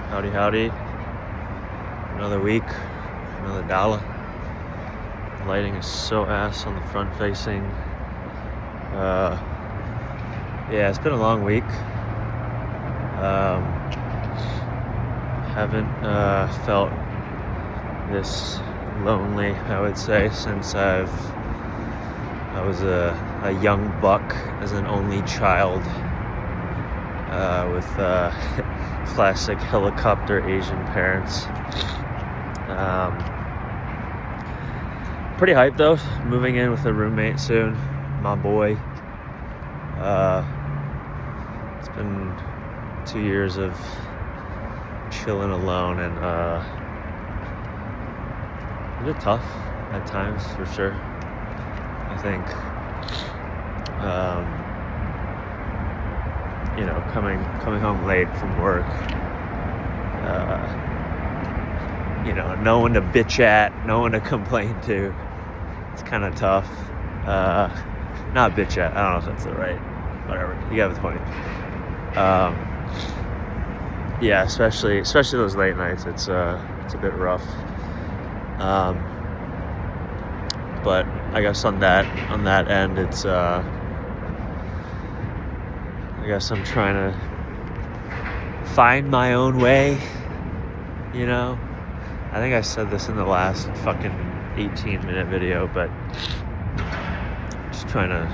Howdy, howdy. Another week, another dollar. Lighting is so ass on the front facing. Yeah, it's been a long week. Haven't felt this lonely, I would say, since I was a young buck as an only child with classic helicopter Asian parents. Pretty hyped though, moving in with a roommate soon, my boy. It's been 2 years of chilling alone and a bit tough at times for sure. I think coming home late from work, no one to bitch at, no one to complain to. It's kind of tough. Not bitch at, I don't know if that's the right, whatever, you have a point. Yeah, especially those late nights, it's a bit rough. But I guess on that end, it's I guess I'm trying to find my own way, I think I said this in the last fucking 18-minute video, but just trying to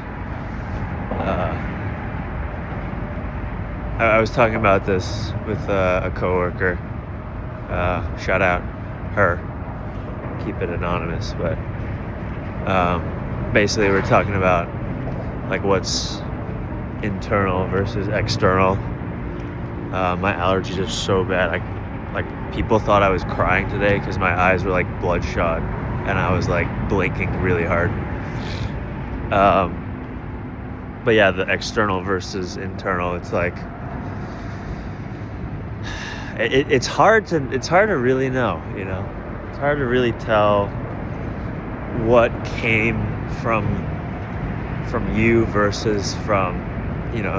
I was talking about this with a coworker. Shout out her. Keep it anonymous, but basically we're talking about like what's internal versus external. My allergies are so bad. Like people thought I was crying today because my eyes were like bloodshot and I was like blinking really hard. But yeah, the external versus internal, it's like it's hard to really know, It's hard to really tell what came from you versus from,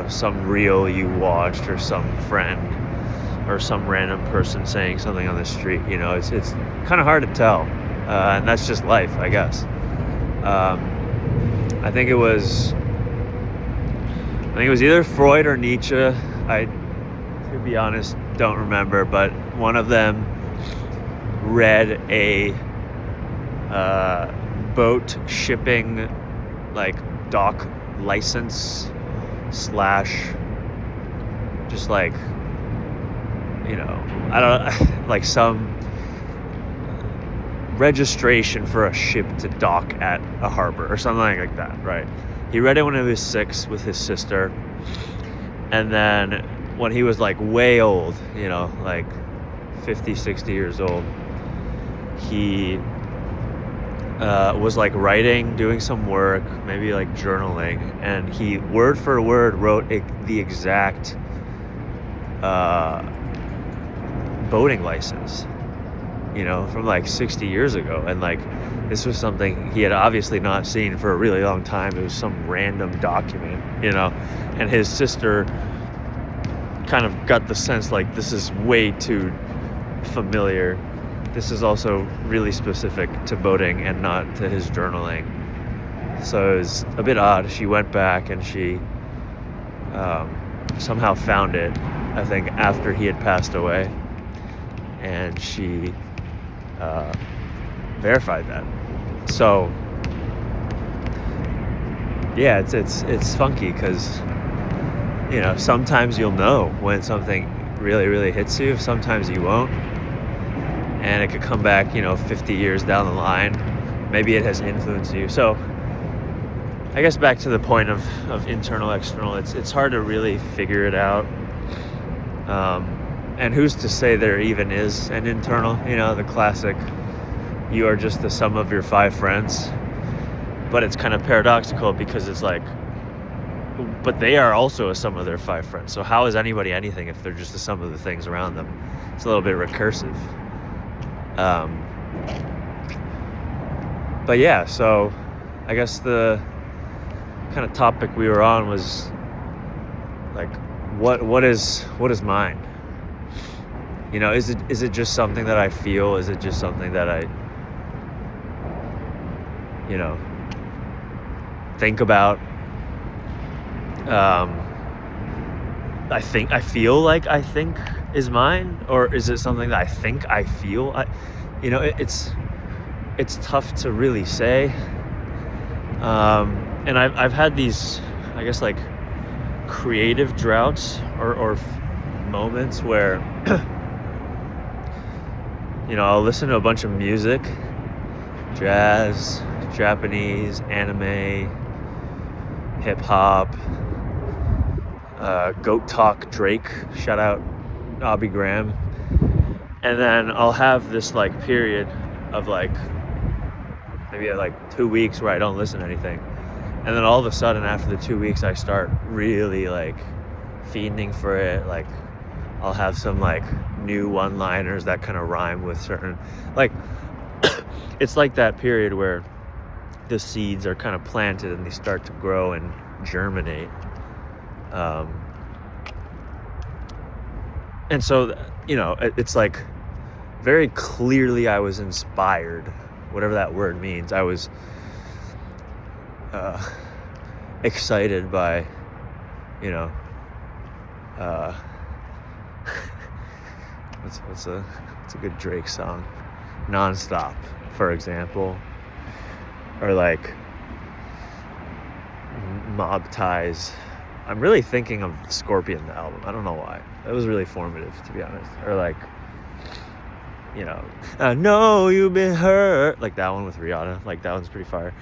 some reel you watched or some friend or some random person saying something on the street. It's kind of hard to tell, and that's just life, I guess. I think it was either Freud or Nietzsche. I, to be honest, don't remember, but one of them read a boat shipping like dock license / just like, I don't like some registration for a ship to dock at a harbor or something like that, right? He read it when he was 6 with his sister, and then when he was like way old, like 50, 60 years old, he was like writing, doing some work, maybe like journaling, and he word for word wrote the exact boating license, from like 60 years ago. And like this was something he had obviously not seen for a really long time. It was some random document, and his sister kind of got the sense like this is way too familiar. This is also really specific to boating and not to his journaling. So it was a bit odd. She went back and she somehow found it, I think, after he had passed away. And she verified that. So yeah, it's funky because, sometimes you'll know when something really, really hits you. Sometimes you won't. And it could come back, 50 years down the line. Maybe it has influenced you. So I guess back to the point of internal, external, it's hard to really figure it out. And who's to say there even is an internal, the classic, you are just the sum of your 5 friends. But it's kind of paradoxical because it's like, but they are also a sum of their 5 friends. So how is anybody anything if they're just the sum of the things around them? It's a little bit recursive. But yeah, so I guess the kind of topic we were on was like, what is mine? You know, is it just something that I feel? Is it just something that I, you know, think about? I feel like I think is mine, or is it something that I think I feel? It's tough to really say. And I've had these, I guess, like creative droughts or moments where I'll listen to a bunch of music, jazz, Japanese, anime, hip hop, Goat Talk, Drake, shout out Bobby Graham, and then I'll have this like period of like maybe like 2 weeks where I don't listen to anything, and then all of a sudden after the 2 weeks I start really like fiending for it. Like I'll have some like new one-liners that kind of rhyme with certain, like it's like that period where the seeds are kind of planted and they start to grow and germinate. And so, it's like very clearly I was inspired, whatever that word means. I was excited by, what's a good Drake song? Nonstop, for example. Or like Mob Ties. I'm really thinking of Scorpion, the album. I don't know why. That was really formative, to be honest. Or like, I know you've been hurt. Like that one with Rihanna. Like that one's pretty fire.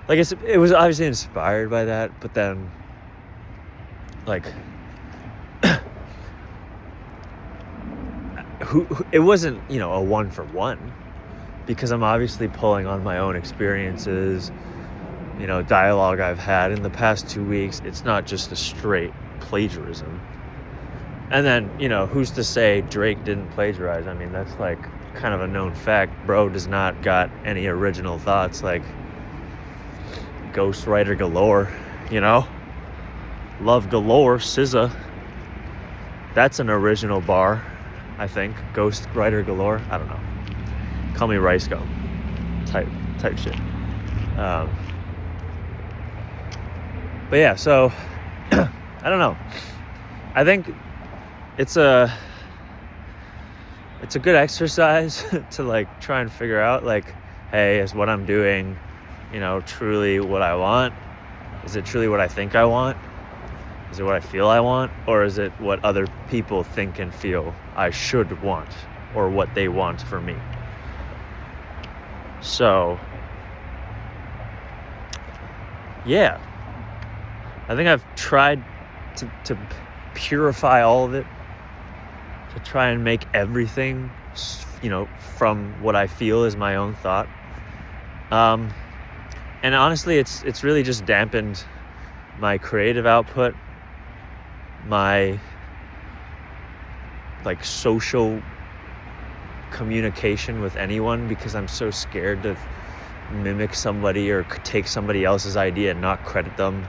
Like it was obviously inspired by that, but then like it wasn't, a one for one, because I'm obviously pulling on my own experiences, dialogue I've had in the past 2 weeks. It's not just a straight plagiarism. And then, who's to say Drake didn't plagiarize? I mean, that's like kind of a known fact. Bro does not got any original thoughts, like ghostwriter galore, Love galore, SZA. That's an original bar, I think. Ghostwriter galore. I don't know. Call me Rice Gum type shit. But yeah, so I don't know. I think it's a good exercise to like try and figure out like, hey, is what I'm doing, truly what I want? Is it truly what I think I want? Is it what I feel I want? Or is it what other people think and feel I should want, or what they want for me? So yeah, I think I've tried to purify all of it, to try and make everything, from what I feel is my own thought. And honestly, it's really just dampened my creative output, my like social communication with anyone, because I'm so scared to mimic somebody or take somebody else's idea and not credit them.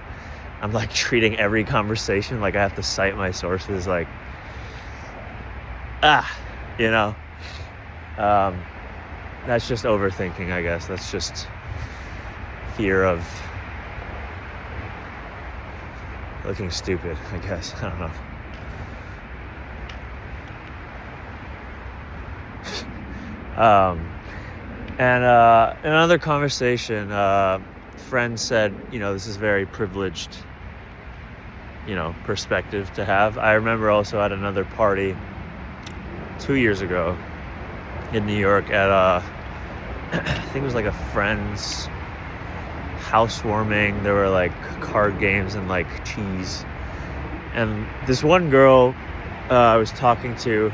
I'm like treating every conversation like I have to cite my sources, like that's just overthinking, I guess. That's just fear of looking stupid, I guess. I don't know. And in another conversation, friend said, this is very privileged, perspective to have. I remember also at another party 2 years ago in New York at I think it was like a friend's housewarming. There were like card games and like cheese. And this one girl I was talking to,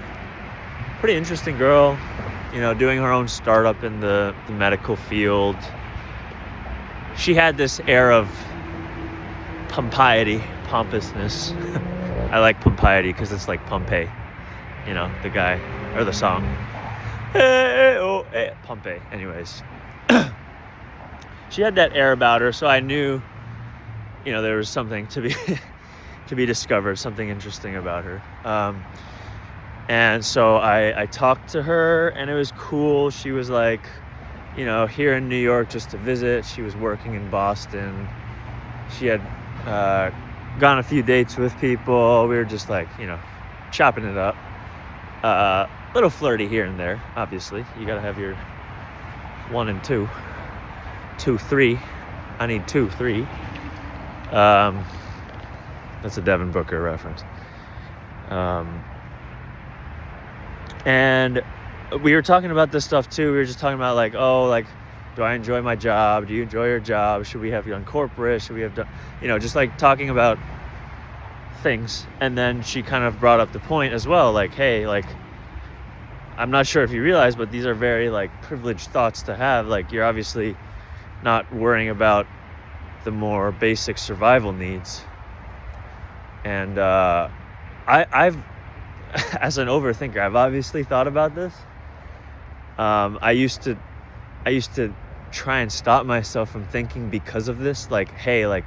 pretty interesting girl, doing her own startup in the medical field. She had this air of pompousness. I like pompiety because it's like Pompeii, the guy or the song. Hey, oh, hey, Pompeii. Anyways, she had that air about her, so I knew, there was something to be discovered, something interesting about her. And so I talked to her, and it was cool. She was like, here in New York just to visit. She was working in Boston. She had gone a few dates with people. We were just like, chopping it up. A little flirty here and there, obviously. You gotta have your 1 and 2. 2, 3. I need 2, 3. That's a Devin Booker reference. And we were talking about this stuff too. We were just talking about like, do I enjoy my job? Do you enjoy your job? Should we have done corporate? Should we have done, just like talking about things. And then she kind of brought up the point as well, like, hey, like, I'm not sure if you realize, but these are very like privileged thoughts to have. Like, you're obviously not worrying about the more basic survival needs. And I've as an overthinker, I've obviously thought about this. I used to try and stop myself from thinking because of this. Like, hey, like,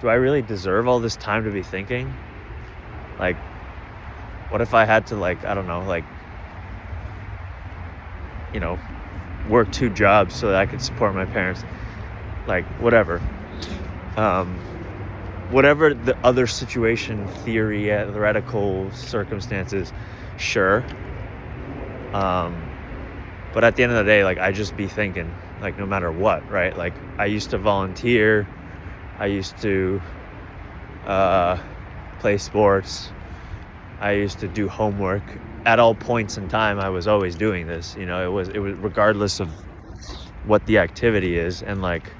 do I really deserve all this time to be thinking? Like, what if I had to, like, I don't know, like, work 2 jobs so that I could support my parents? Like, whatever. Whatever the other situation, theoretical circumstances, sure. But at the end of the day, like, I just be thinking, like, no matter what, right? Like, I used to volunteer. I used to play sports. I used to do homework. At all points in time, I was always doing this. It was regardless of what the activity is. And like,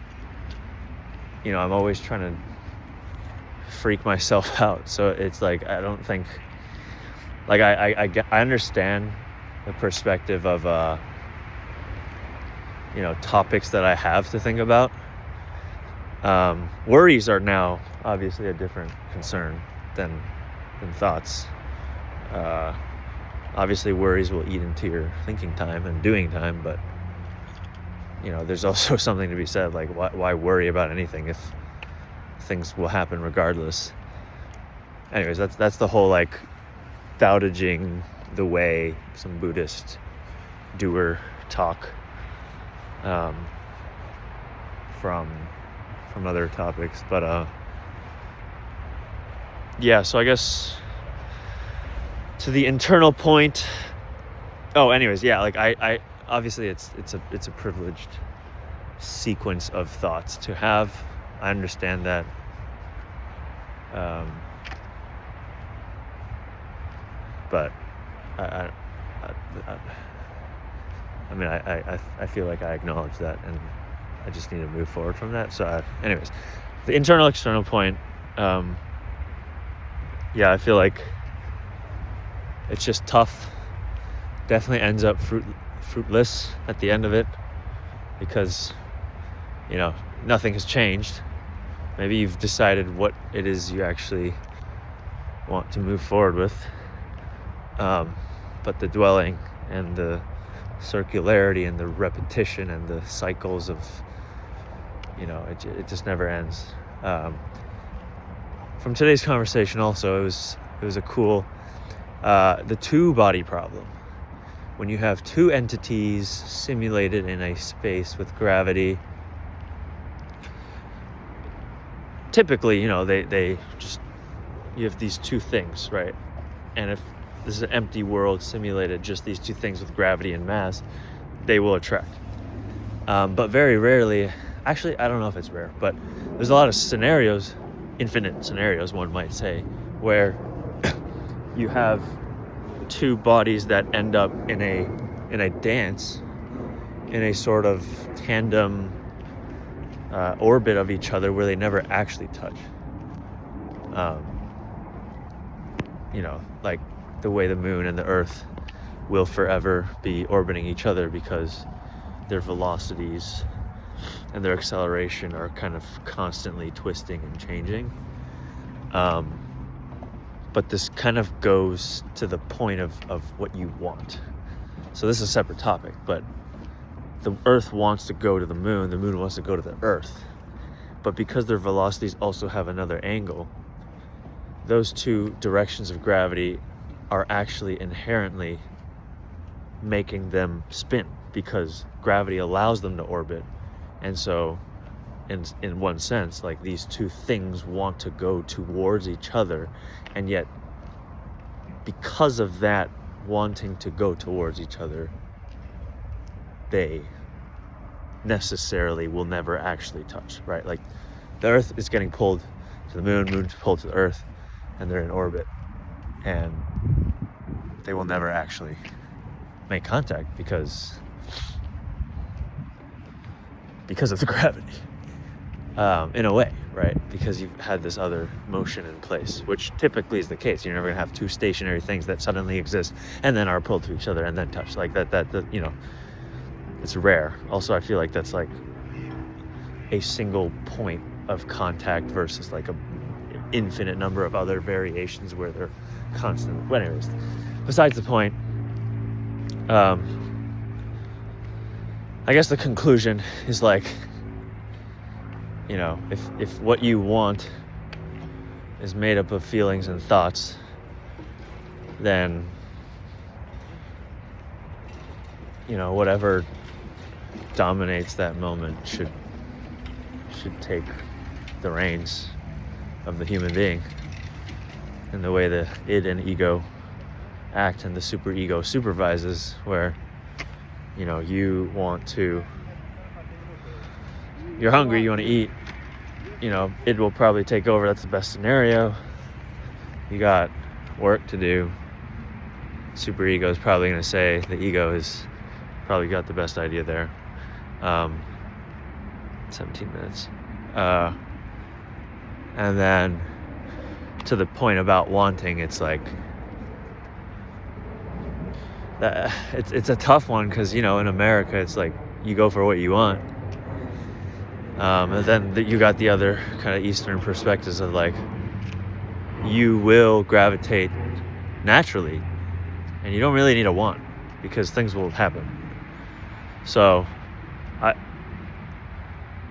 I'm always trying to freak myself out. So it's like, I don't think, like, I understand the perspective of topics that I have to think about. Worries are now obviously a different concern than thoughts. Obviously worries will eat into your thinking time and doing time, but there's also something to be said, like, why worry about anything if things will happen regardless? Anyways, that's the whole, like, Tao Te Ching, the way, some Buddhist doer talk from other topics. But yeah, so I guess to the internal point. Oh, anyways, yeah, like, I obviously it's a privileged sequence of thoughts to have. I understand that. But I feel like I acknowledge that, and I just need to move forward from that. So anyways, the internal external point, yeah, I feel like it's just tough. Definitely ends up fruitless at the end of it, because nothing has changed. Maybe you've decided what it is you actually want to move forward with, but the dwelling and the circularity and the repetition and the cycles of it just never ends. From today's conversation also, it was a cool the 2-body problem. When you have 2 entities simulated in a space with gravity, typically, they just, you have these 2 things, right? And if this is an empty world simulated just these 2 things with gravity and mass, they will attract. But very rarely, actually, I don't know if it's rare, but there's a lot of scenarios, infinite scenarios, one might say, where you have 2 bodies that end up in a dance, in a sort of tandem orbit of each other where they never actually touch. Like the way the moon and the earth will forever be orbiting each other because their velocities and their acceleration are kind of constantly twisting and changing. But this kind of goes to the point of what you want. So this is a separate topic, but the earth wants to go to the moon wants to go to the earth. But because their velocities also have another angle, those 2 directions of gravity are actually inherently making them spin, because gravity allows them to orbit. And so in one sense, like, these two things want to go towards each other, and yet because of that wanting to go towards each other, they necessarily will never actually touch, right? Like, the Earth is getting pulled to the moon, moon's pulled to the Earth, and they're in orbit, and they will never actually make contact because of the gravity, in a way, right? Because you've had this other motion in place, which typically is the case. You're never gonna have two stationary things that suddenly exist and then are pulled to each other and then touch, like that you know, it's rare. Also, I feel like that's like a single point of contact versus like a infinite number of other variations where they're constant. But anyways, besides the point, I guess the conclusion is, like, you know, if what you want is made up of feelings and thoughts, then, you know, whatever dominates that moment should take the reins of the human being, in the way the id and ego act, and the superego supervises, where, you know, you're hungry, you want to eat, you know, it will probably take over. That's the best scenario. You got work to do. Superego is probably going to say the ego has probably got the best idea there. 17 minutes. And then to the point about wanting, it's like, it's a tough one, because, you know, in America, it's like you go for what you want. And then you got the other kind of Eastern perspectives of, like, you will gravitate naturally, and you don't really need a want, because things will happen. So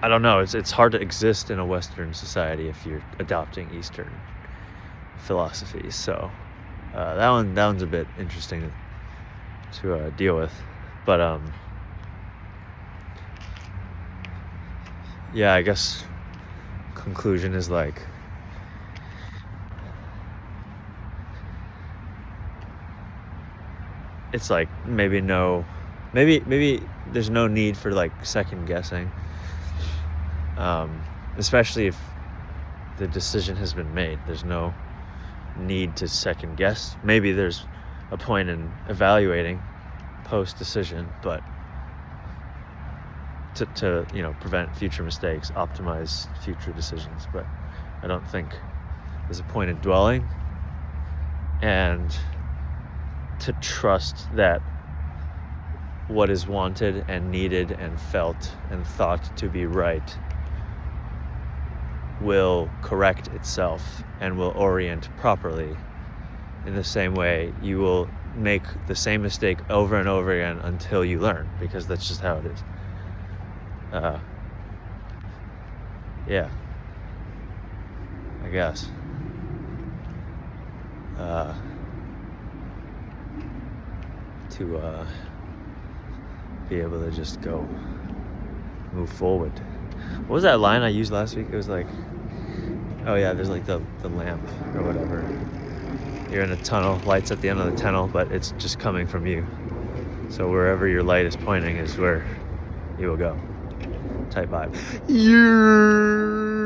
I don't know. It's hard to exist in a Western society if you're adopting Eastern philosophies. So that one's a bit interesting to deal with. But yeah, I guess conclusion is, like, it's like maybe there's no need for, like, second guessing, especially if the decision has been made. There's no need to second guess. Maybe there's a point in evaluating post decision, but to you know, prevent future mistakes, optimize future decisions. But I don't think there's a point in dwelling, and to trust that what is wanted and needed and felt and thought to be right will correct itself and will orient properly. In the same way, you will make the same mistake over and over again until you learn, because that's just how it is. Yeah, I guess. To be able to just go move forward. What was that line I used last week? It was like, oh yeah, there's like the lamp or whatever. You're in a tunnel, lights at the end of the tunnel, but it's just coming from you. So wherever your light is pointing is where you will go. Type vibe. Yeah.